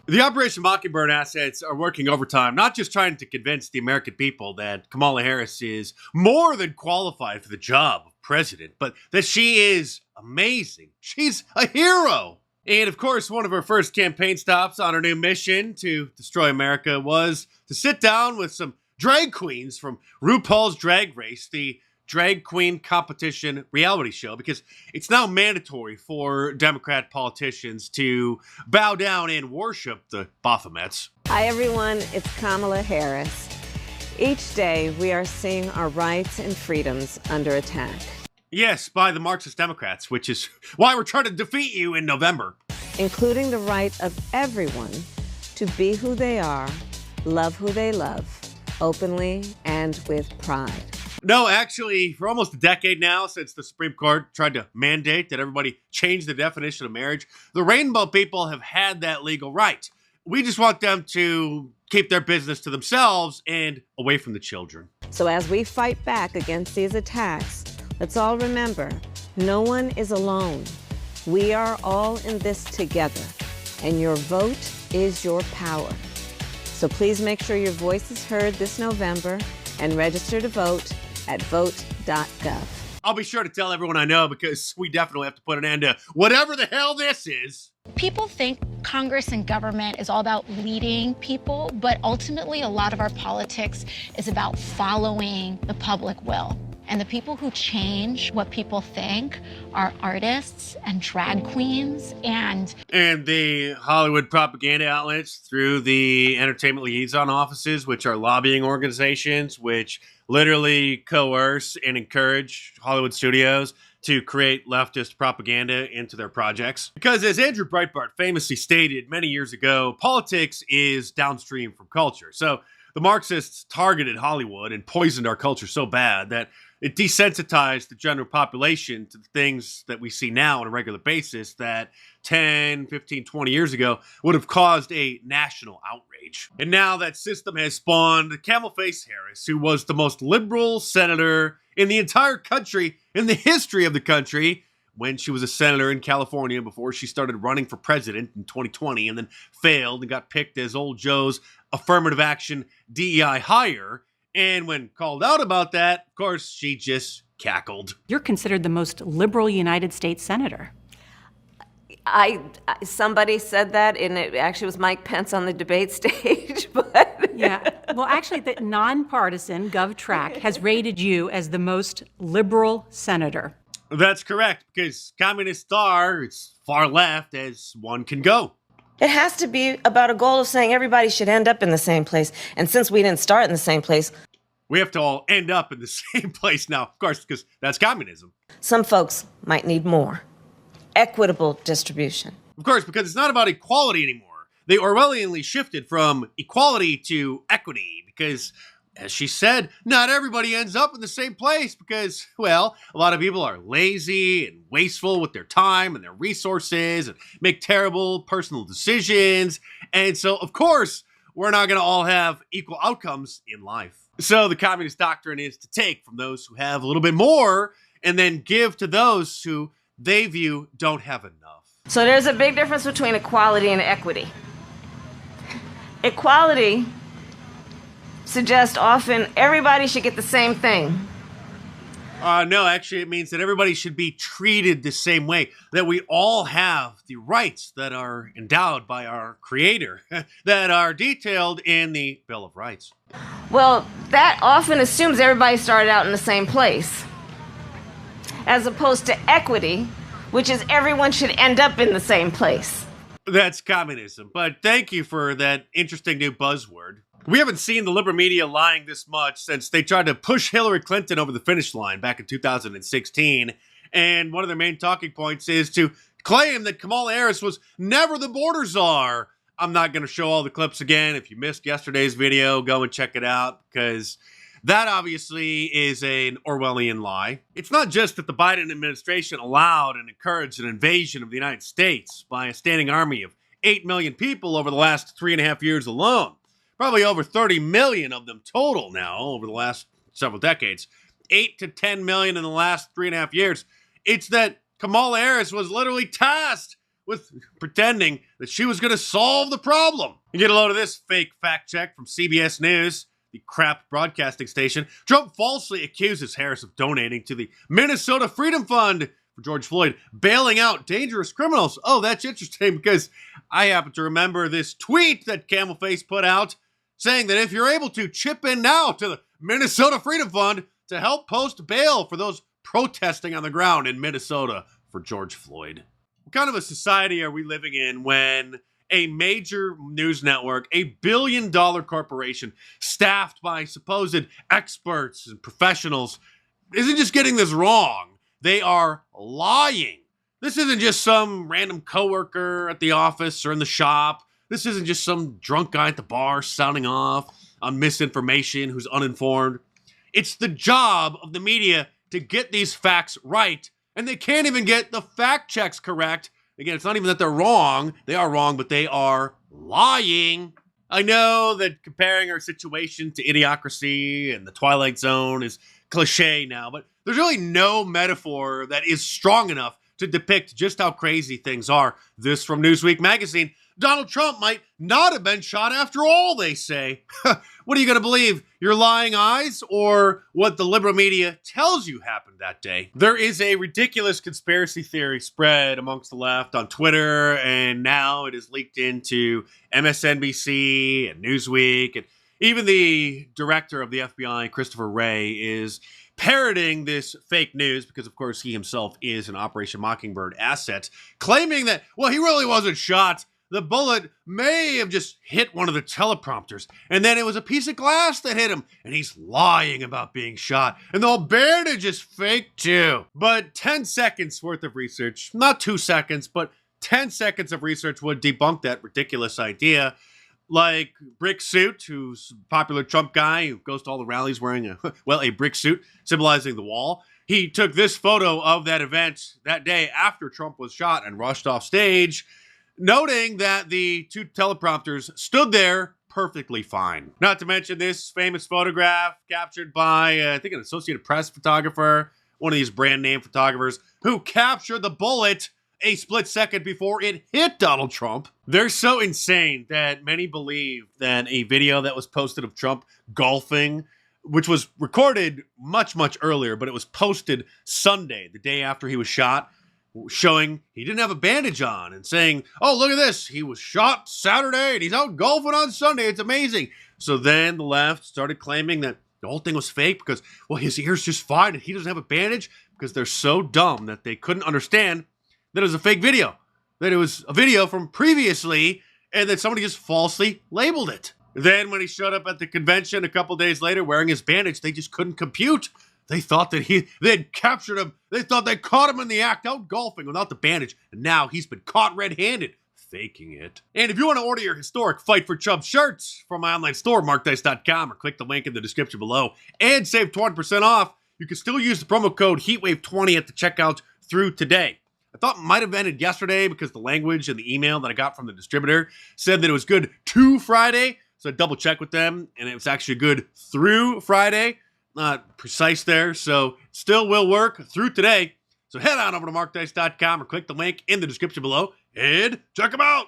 The Operation Mockingbird assets are working overtime, not just trying to convince the American people that Kamala Harris is more than qualified for the job of president, but that she is amazing. She's a hero. And of course, one of her first campaign stops on her new mission to destroy America was to sit down with some drag queens from RuPaul's Drag Race, the drag queen competition reality show, because it's now mandatory for Democrat politicians to bow down and worship the Baphomets. Hi, everyone. It's Kamala Harris. Each day, we are seeing our rights and freedoms under attack. Yes, by the Marxist Democrats, which is why we're trying to defeat you in November. Including the right of everyone to be who they are, love who they love, openly and with pride. No, actually, for almost a decade now, since the Supreme Court tried to mandate that everybody change the definition of marriage, the rainbow people have had that legal right. We just want them to keep their business to themselves and away from the children. So as we fight back against these attacks, let's all remember, no one is alone. We are all in this together, and your vote is your power. So please make sure your voice is heard this November and register to vote at vote.gov. I'll be sure to tell everyone I know, because we definitely have to put an end to whatever the hell this is. People think Congress and government is all about leading people, but ultimately a lot of our politics is about following the public will. And the people who change what people think are artists and drag queens and the Hollywood propaganda outlets through the entertainment liaison offices, which are lobbying organizations which literally coerce and encourage Hollywood studios to create leftist propaganda into their projects. Because as Andrew Breitbart famously stated many years ago, politics is downstream from culture. So the Marxists targeted Hollywood and poisoned our culture so bad that it desensitized the general population to the things that we see now on a regular basis that 10, 15, 20 years ago would have caused a national outrage. And now that system has spawned Camel-Face Harris, who was the most liberal senator in the entire country, in the history of the country, when she was a senator in California before she started running for president in 2020 and then failed and got picked as old Joe's affirmative action DEI hire. And when called out about that, of course, she just cackled. You're considered the most liberal United States senator. Somebody said that, and it actually was Mike Pence on the debate stage, but... Yeah. Well, actually, the nonpartisan GovTrack has rated you as the most liberal senator. That's correct, because communists are as far left as one can go. It has to be about a goal of saying everybody should end up in the same place. And since we didn't start in the same place, we have to all end up in the same place now, of course, because that's communism. Some folks might need more. Equitable distribution. Of course, because it's not about equality anymore. They Orwellianly shifted from equality to equity because, as she said, not everybody ends up in the same place because, well, a lot of people are lazy and wasteful with their time and their resources and make terrible personal decisions. And so, of course, we're not going to all have equal outcomes in life. So the communist doctrine is to take from those who have a little bit more and then give to those who they view don't have enough. So there's a big difference between equality and equity. Equality suggests often everybody should get the same thing. No, actually, it means that everybody should be treated the same way, that we all have the rights that are endowed by our Creator, that are detailed in the Bill of Rights. Well, that often assumes everybody started out in the same place, as opposed to equity, which is everyone should end up in the same place. That's communism, but thank you for that interesting new buzzword. We haven't seen the liberal media lying this much since they tried to push Hillary Clinton over the finish line back in 2016. And one of their main talking points is to claim that Kamala Harris was never the border czar. I'm not going to show all the clips again. If you missed yesterday's video, go and check it out because that obviously is an Orwellian lie. It's not just that the Biden administration allowed and encouraged an invasion of the United States by a standing army of 8 million people over the last 3.5 years alone. Probably over 30 million of them total now over the last several decades. 8 to 10 million in the last 3.5 years. It's that Kamala Harris was literally tasked with pretending that she was going to solve the problem. You get a load of this fake fact check from CBS News, the crap broadcasting station. Trump falsely accuses Harris of donating to the Minnesota Freedom Fund for George Floyd, bailing out dangerous criminals. Oh, that's interesting because I happen to remember this tweet that Camel Face put out saying that if you're able to chip in now to the Minnesota Freedom Fund to help post bail for those protesting on the ground in Minnesota for George Floyd. What kind of a society are we living in when a major news network, a billion-dollar corporation staffed by supposed experts and professionals, isn't just getting this wrong? They are lying. This isn't just some random coworker at the office or in the shop. This isn't just some drunk guy at the bar sounding off on misinformation who's uninformed. It's the job of the media to get these facts right, and they can't even get the fact checks correct. Again, it's not even that they're wrong. They are wrong, but they are lying. I know that comparing our situation to Idiocracy and the Twilight Zone is cliche now, but there's really no metaphor that is strong enough to depict just how crazy things are. This from Newsweek magazine. Donald Trump might not have been shot after all, they say. What are you going to believe? Your lying eyes or what the liberal media tells you happened that day? There is a ridiculous conspiracy theory spread amongst the left on Twitter, and now it is leaked into MSNBC and Newsweek, and even the director of the FBI, Christopher Wray, is parroting this fake news because, of course, he himself is an Operation Mockingbird asset, claiming that, well, he really wasn't shot. The bullet may have just hit one of the teleprompters, and then it was a piece of glass that hit him, and he's lying about being shot, and the whole bandage is fake too. But 10 seconds worth of research, not 2 seconds, but 10 seconds of research would debunk that ridiculous idea. Like Brick Suit, who's a popular Trump guy who goes to all the rallies wearing a brick suit symbolizing the wall. He took this photo of that event that day after Trump was shot and rushed off stage, noting that the two teleprompters stood there perfectly fine. Not to mention this famous photograph captured by, I think, an Associated Press photographer, one of these brand name photographers, who captured the bullet a split second before it hit Donald Trump. They're so insane that many believe that a video that was posted of Trump golfing, which was recorded much, much earlier, but it was posted Sunday, the day after he was shot, showing he didn't have a bandage on and saying, oh, look at this. He was shot Saturday and he's out golfing on Sunday. It's amazing. So then the left started claiming that the whole thing was fake because, well, his ear's just fine and he doesn't have a bandage, because they're so dumb that they couldn't understand that it was a fake video, that it was a video from previously and that somebody just falsely labeled it. Then when he showed up at the convention a couple days later wearing his bandage, they just couldn't compute. They thought that they had captured him. They thought they caught him in the act out golfing without the bandage. And now he's been caught red-handed, faking it. And if you want to order your historic Fight for Trump shirts from my online store, markdice.com, or click the link in the description below and save 20% off, you can still use the promo code HEATWAVE20 at the checkout through today. I thought it might have ended yesterday because the language in the email that I got from the distributor said that it was good to Friday. So I double checked with them and it was actually good through Friday. Not precise there, so still will work through today. So head on over to markdice.com or click the link in the description below and check them out.